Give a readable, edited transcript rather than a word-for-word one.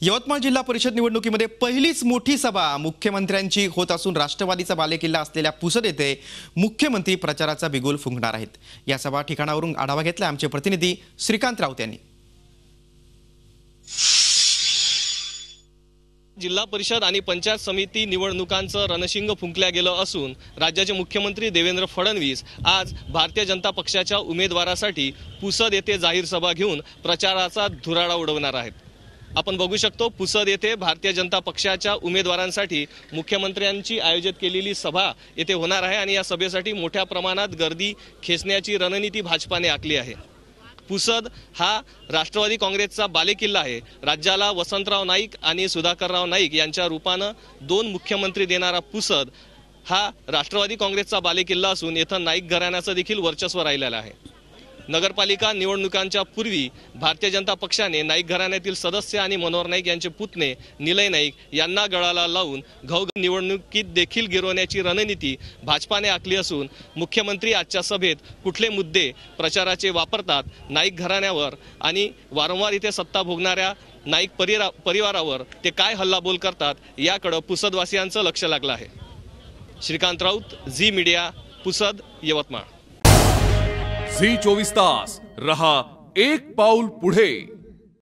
यवतमाळ जिल्हा परिषद निवडणुकीमध्ये पहिलीच मोठी सभा मुख्यमंत्र्यांची होत असून राष्ट्रवादीचा बालेकिल्ला असलेल्या पुसद येथे मुख्यमंत्री प्रचाराचा बिगुल फुंकणार आहेत। या सभा ठिकाणावरून आढावा घेतला आमचे प्रतिनिधी श्रीकांत राऊत यांनी। जिल्हा परिषद आणि पंचायत समिती निवडणुकांचं रणशिंग फुंकल्या गेलं असून राज्याचे मुख्यमंत्री देवेंद्र फडणवीस आज भारतीय जनता पक्षाच्या उमेदवारासाठी पुसद येथे जाहीर सभा घेऊन प्रचाराचा धुराळा उडवणार आहेत। आपण बघू शकतो पुसद येथे भारतीय जनता पक्षाच्या उमेदवारांसाठी मुख्यमंत्र्यांची आयोजित केलेली सभा येथे होणार आहे आणि या सभेसाठी मोठ्या प्रमाणात गर्दी खेचण्याची रणनीती भाजपाने आखली आहे। पुसद हा राष्ट्रवादी काँग्रेसचा बालेकिल्ला आहे। राज्याला वसंतराव नाईक आणि सुधाकरराव नाईक यांच्या रूपाने दोन मुख्यमंत्री देणारा पुसद हा राष्ट्रवादी काँग्रेसचा बालेकिल्ला असून येथे नाईक घराण्याचं देखील वर्चस्व राहिलेलं आहे। नगरपालिका निवडणुकांच्या पूर्वी भारतीय जनता पक्षाने नाईक घराण्यातील सदस्य आणि मनोहर नाईक यांचे पुतणे निलय नाईक यांना गळाला लावून घाऊक निवडणुकीत देखील गिरवण्याची रणनीती भाजपाने आखली असून मुख्यमंत्री आजच्या सभेत कुठले मुद्दे प्रचाराचे वापरतात, नाईक घराण्यावर आणि वारंवार इथे सत्ता भोगणाऱ्या नाईक परिवारावर ते काय हल्लाबोल करतात याकडे पुसदवासियांचं लक्ष लागलं आहे। श्रीकांत राऊत, झी मीडिया, पुसद, यवतमाळ। झी 24 तास रहा एक पाऊल पुढे।